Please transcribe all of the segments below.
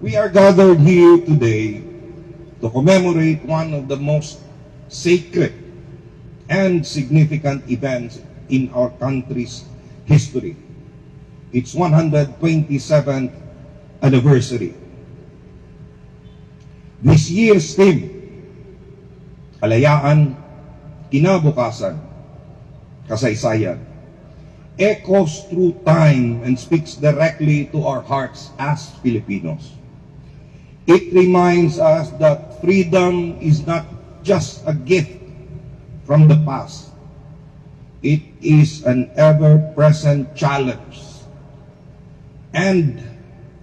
We are gathered here today to commemorate one of the most sacred and significant events in our country's history. Its 127th anniversary. This year's theme, Kalayaan, Kinabukasan, Kasaysayan, echoes through time and speaks directly to our hearts as Filipinos. It reminds us that freedom is not just a gift from the past. It is an ever-present challenge and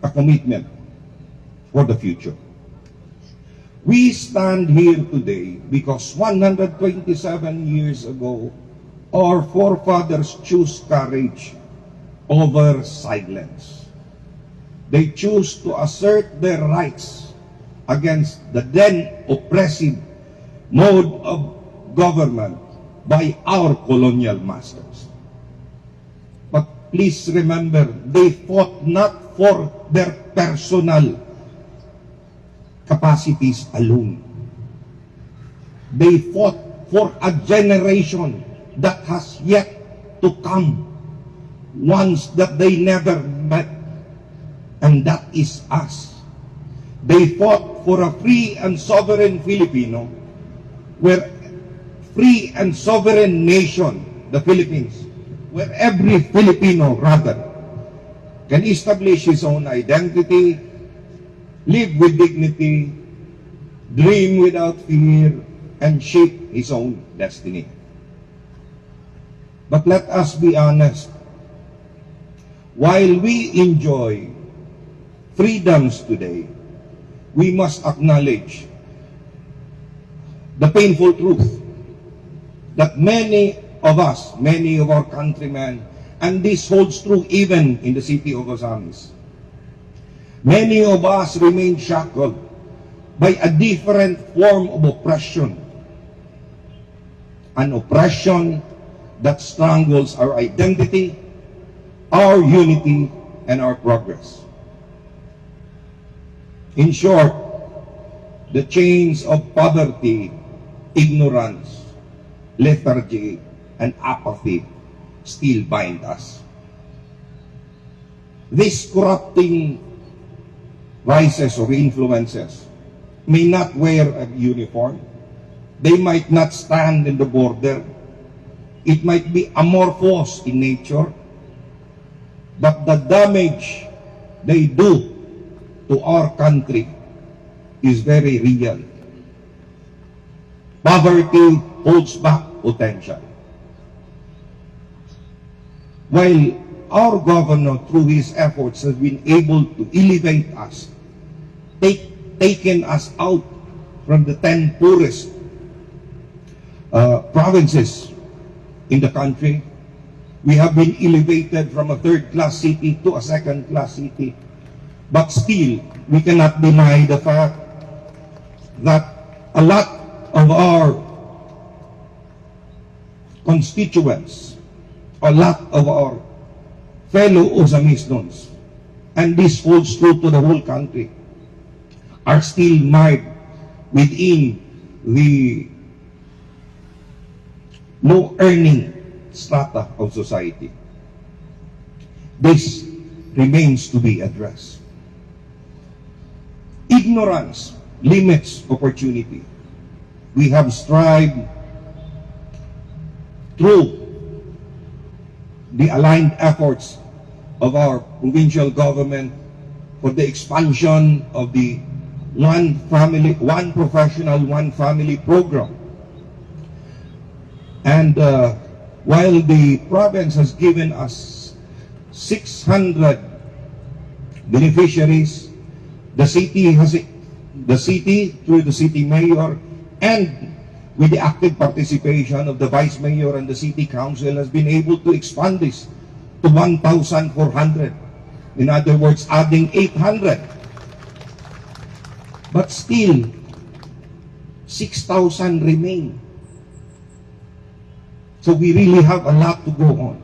a commitment for the future. We stand here today because 127 years ago, our forefathers chose courage over silence. They chose to assert their rights against the then oppressive mode of government by our colonial masters. But please remember, they fought not for their personal capacities alone. They fought for a generation that has yet to come, ones that they never met, and that is us. They fought for a free and sovereign Filipino, where free and sovereign nation, the Philippines, where every Filipino, rather, can establish his own identity, live with dignity, dream without fear, and shape his own destiny. But let us be honest. While we enjoy freedoms today, we must acknowledge the painful truth that many of us, many of our countrymen, and this holds true even in the city of Osamis, many of us remain shackled by a different form of oppression, an oppression that strangles our identity, our unity, and our progress. In short, the chains of poverty, ignorance, lethargy, and apathy still bind us. These corrupting vices or influences may not wear a uniform. They might not stand in the border. It might be amorphous in nature, but the damage they do to our country is very real. Poverty holds back potential. While our governor, through his efforts, has been able to elevate us, taken us out from the 10 poorest provinces in the country. We have been elevated from a third-class city to a second-class city. But still, we cannot deny the fact that a lot of our constituents, a lot of our fellow Osamisnons, and this holds true to the whole country, are still marred within the low-earning strata of society. This remains to be addressed. Ignorance limits opportunity. We have strived through the aligned efforts of our provincial government for the expansion of the one family, one professional, one family program. And while the province has given us 600 beneficiaries, the city through the city mayor and with the active participation of the vice mayor and the city council has been able to expand this to 1,400. In other words, adding 800. But still, 6,000 remain. So we really have a lot to go on.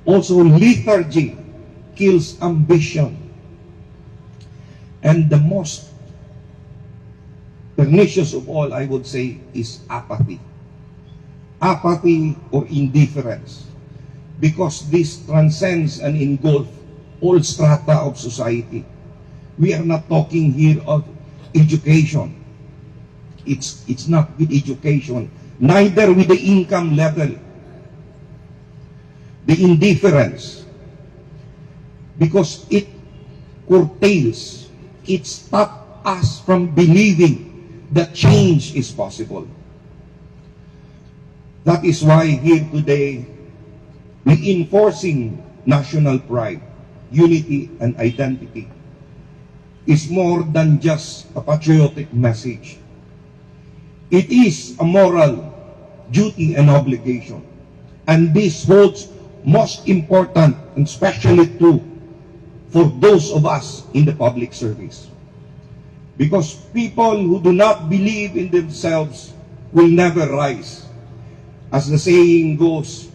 Also, lethargy kills ambition. And the most pernicious of all, I would say, is apathy. Apathy or indifference. Because this transcends and engulfs all strata of society. We are not talking here of education. It's not with education, neither with the income level. The indifference, because it curtails, it stops us from believing that change is possible. That is why here today, reinforcing national pride, unity, and identity is more than just a patriotic message. It is a moral duty and obligation. And this holds most important, and especially true, for those of us in the public service. Because people who do not believe in themselves will never rise. As the saying goes,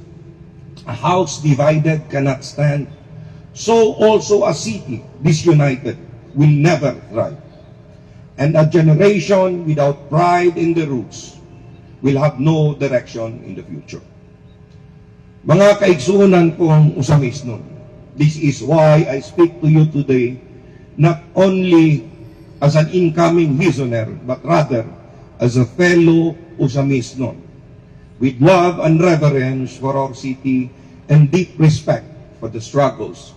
a house divided cannot stand. So also a city disunited will never thrive. And a generation without pride in the roots will have no direction in the future. Mga kaigsunan kong Usamisnon, this is why I speak to you today, not only as an incoming listener, but rather as a fellow Usamisnon, with love and reverence for our city and deep respect for the struggles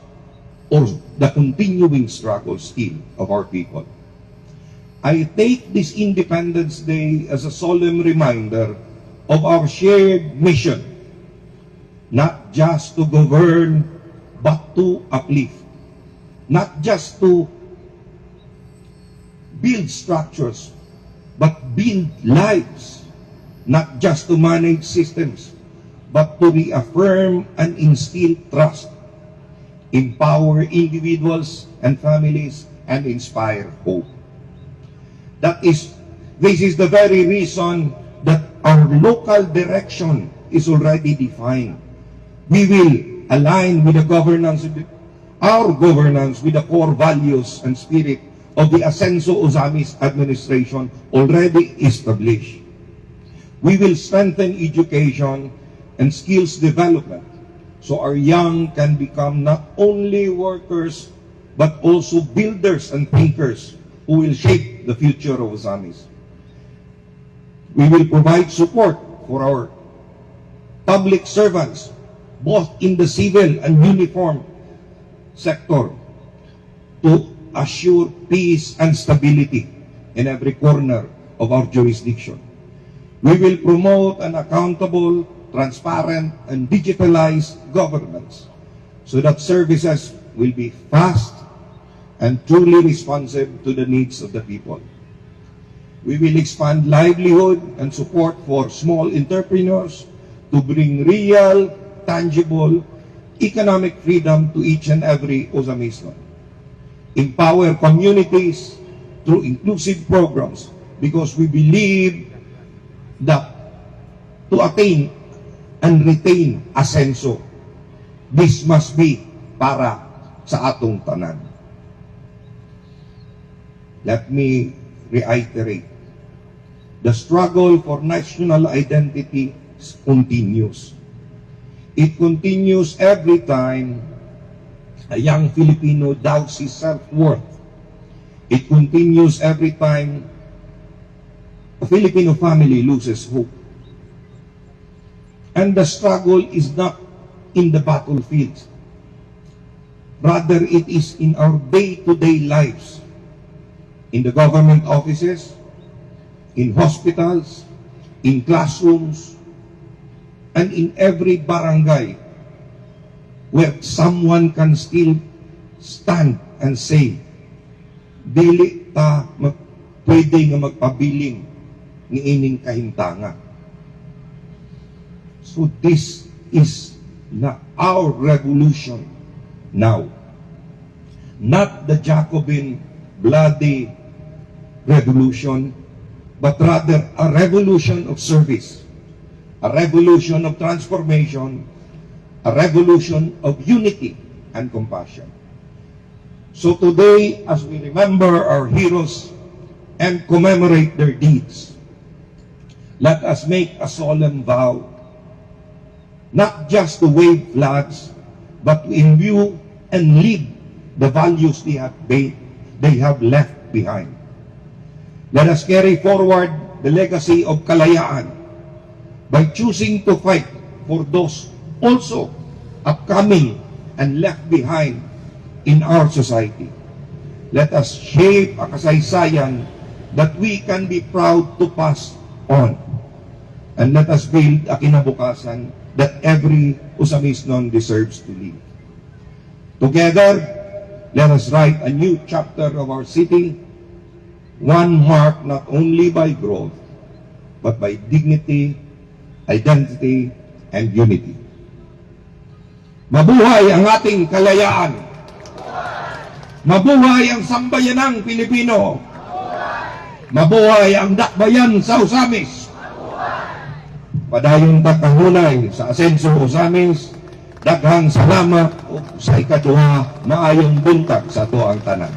or the continuing struggles still of our people. I take this Independence Day as a solemn reminder of our shared mission, not just to govern, but to uplift. Not just to build structures, but build lives. Not just to manage systems, but to reaffirm and instill trust, empower individuals and families, and inspire hope. This is the very reason that our local direction is already defined. We will align with the governance, our governance with the core values and spirit of the Asenso Ozamis administration already established. We will strengthen education and skills development so our young can become not only workers but also builders and thinkers who will shape the future of Ozamis. We will provide support for our public servants, both in the civil and uniform sector, to assure peace and stability in every corner of our jurisdiction. We will promote an accountable, transparent, and digitalized governance so that services will be fast and truly responsive to the needs of the people. We will expand livelihood and support for small entrepreneurs to bring real, tangible, economic freedom to each and every Ozamisnon. Empower communities through inclusive programs because we believe that to attain and retain Asenso, this must be para sa atong tanan. Let me reiterate. The struggle for national identity continues. It continues every time a young Filipino doubts his self-worth. It continues every time a Filipino family loses hope. And the struggle is not in the battlefield. Rather, it is in our day-to-day lives, in the government offices, in hospitals, in classrooms, and in every barangay where someone can still stand and say, dili ta pwede nga magpabiling ni ining kahimtanga. So this is our revolution now. Not the Jacobin bloody revolution, but rather a revolution of service, a revolution of transformation, a revolution of unity and compassion. So today, as we remember our heroes and commemorate their deeds, let us make a solemn vow, not just to wave flags, but to imbue and live the values they have left behind. Let us carry forward the legacy of kalayaan by choosing to fight for those also upcoming and left behind in our society. Let us shape a kasaysayan that we can be proud to pass on. And let us build a kinabukasan that every Usamisnon deserves to live. Together, let us write a new chapter of our city, one marked not only by growth, but by dignity, identity, and unity. Mabuhay ang ating kalayaan! Mabuhay ang sambayanang Pilipino! Mabuhay ang dakbayan sa Usamis! Padayong tatahunay sa Asenso Usamis, daghang salamat sa ikaduha, maayong buntag sa ato ang tanan.